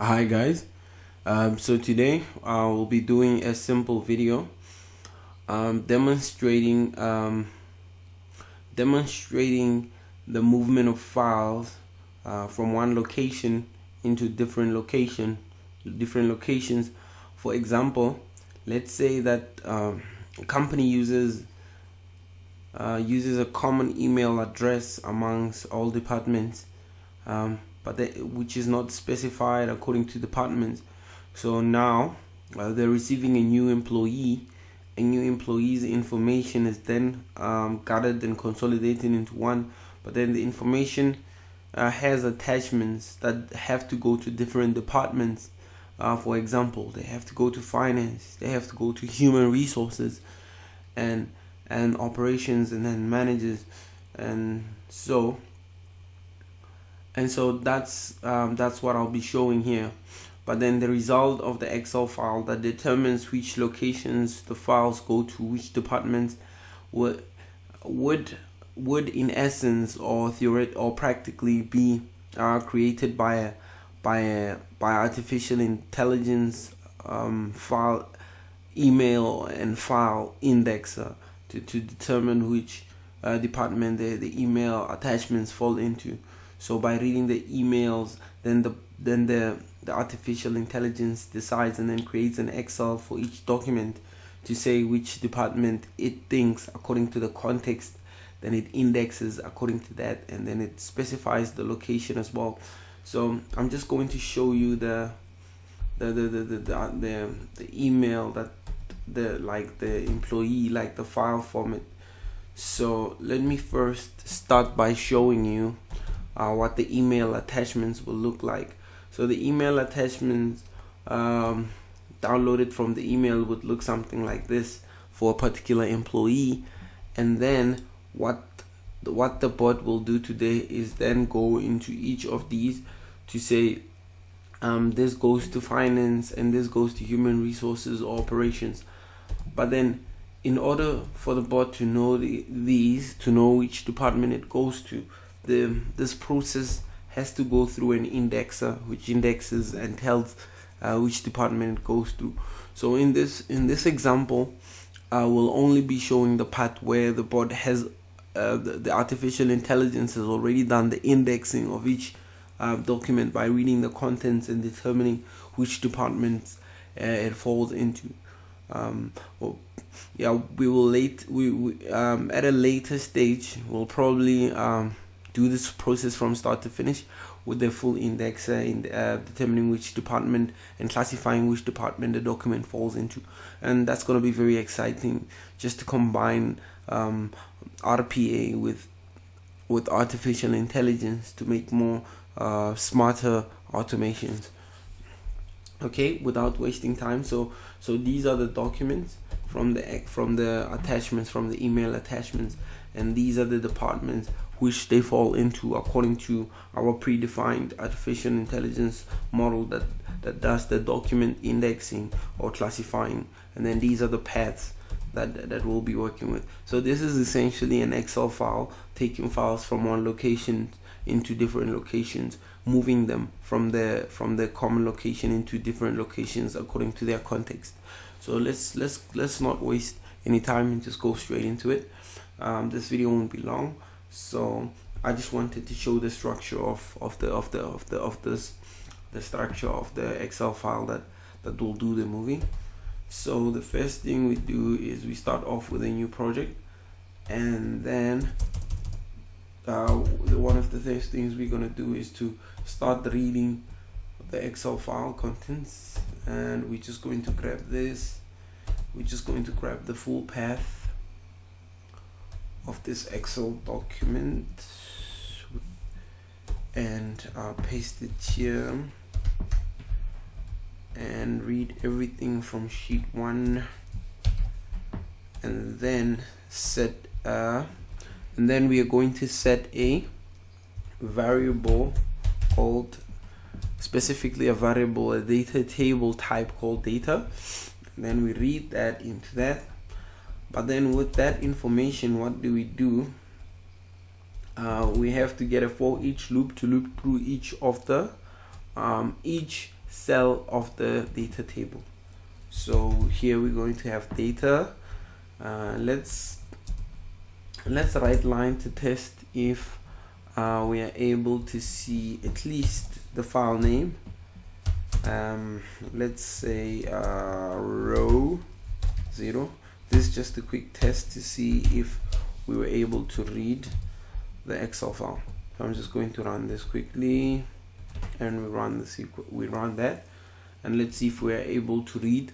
Hi guys, so today I will be doing a simple video demonstrating the movement of files from one location into different locations. For example, let's say that a company uses a common email address amongst all departments, which is not specified according to departments. So now they're receiving a new employee. A new employee's information is then gathered and consolidated into one, but then the information has attachments that have to go to different departments. For example, they have to go to finance, they have to go to human resources, and operations, and then managers, and so that's what I'll be showing here. But then the result of the Excel file that determines which locations the files go to which departments would in essence or practically be created by artificial intelligence file email and file indexer to determine which department the email attachments fall into. So by reading the emails, then the artificial intelligence decides and then creates an Excel for each document to say which department it thinks according to the context. Then it indexes according to that, and then it specifies the location as well. So I'm just going to show you the email that the employee, like the file format. So let me first start by showing you what the email attachments will look like. So the email attachments downloaded from the email would look something like this for a particular employee, and then what the bot will do today is then go into each of these to say this goes to finance and this goes to human resources or operations. But then in order for the bot to know to know which department it goes to, this process has to go through an indexer which indexes and tells which department it goes to. So in this example, I will only be showing the part where the bot has the artificial intelligence has already done the indexing of each document by reading the contents and determining which departments it falls into. We will at a later stage we'll probably do this process from start to finish with the full indexer in determining which department and classifying which department the document falls into. And that's going to be very exciting, just to combine RPA with artificial intelligence to make more smarter automations. Okay, without wasting time, so these are the documents from the attachments, from the email attachments, and these are the departments which they fall into according to our predefined artificial intelligence model that does the document indexing or classifying. And then these are the paths that we'll be working with. So this is essentially an Excel file taking files from one location into different locations, moving them from the common location into different locations according to their context. So let's not waste any time and just go straight into it. This video won't be long, so I just wanted to show the structure of the structure of the Excel file that will do the moving. So the first thing we do is we start off with a new project, and then one of the first things we're gonna do is to start reading the Excel file contents, and we're just going to grab this. We're just going to grab the full path of this Excel document and paste it here and read everything from sheet 1, and then we are going to set a variable called, specifically a data table type called data, and then we read that into that. But then with that information, what do? We have to get a for each loop to loop through each of the each cell of the data table. So here we're going to have data. Let's write line to test if we are able to see at least the file name. Let's say row 0. This is just a quick test to see if we were able to read the Excel file. So I'm just going to run this quickly, and we run the SQL. We run that, and let's see if we are able to read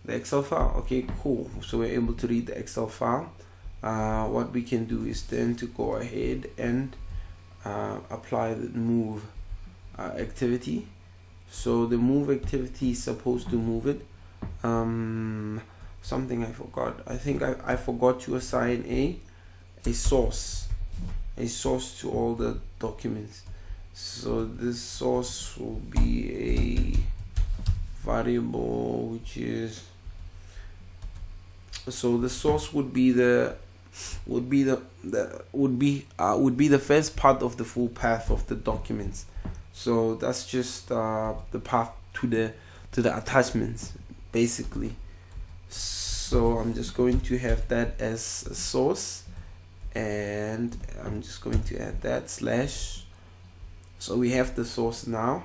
the Excel file. Okay, cool. So we're able to read the Excel file. What we can do is then to go ahead and apply the move activity. So the move activity is supposed to move it. Something I forgot. I think I forgot to assign a source to all the documents. So this source will be a variable, which is, so the source would be the first part of the full path of the documents. So that's just the path to the attachments, basically. So I'm just going to have that as a source, and I'm just going to add that slash. So we have the source now,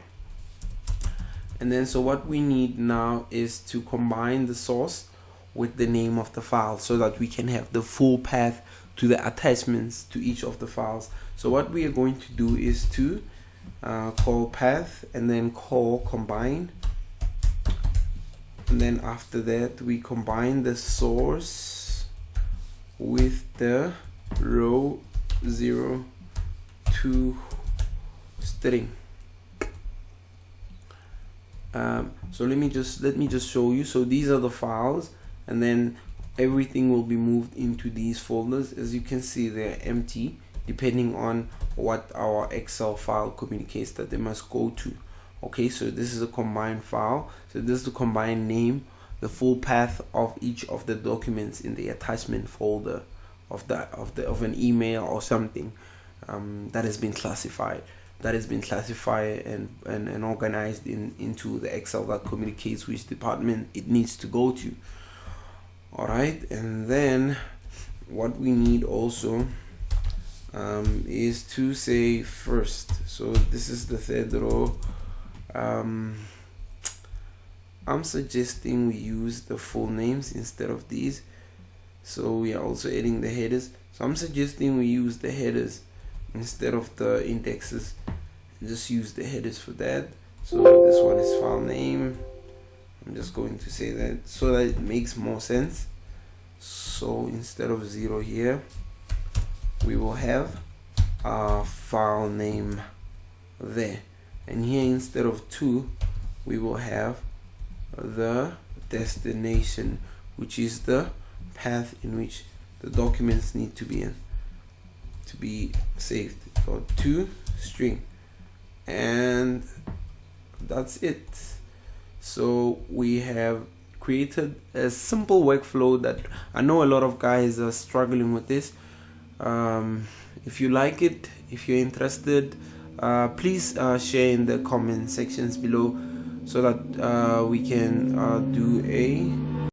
and then so what we need now is to combine the source with the name of the file so that we can have the full path to the attachments to each of the files. So what we are going to do is to call path and then call combine, and then after that we combine the source with the row 0 to string. So let me just show you. So these are the files, and then everything will be moved into these folders. As you can see, they're empty depending on what our Excel file communicates that they must go to. Okay, so this is a combined file. So this is the combined name, the full path of each of the documents in the attachment folder of an email or something that has been classified. And organized into the Excel that communicates which department it needs to go to. All right, and then what we need also is to say first. So this is the third row. I'm suggesting we use the full names instead of these. So we are also adding the headers. So I'm suggesting we use the headers instead of the indexes. Just use the headers for that. So this one is file name. I'm just going to say that so that it makes more sense. So instead of 0 here, we will have our file name there, and here instead of 2 we will have the destination, which is the path in which the documents need to be saved. So to string, and that's it. So we have created a simple workflow that I know a lot of guys are struggling with this. If you like it, if you're interested, please share in the comment sections below so that we can do a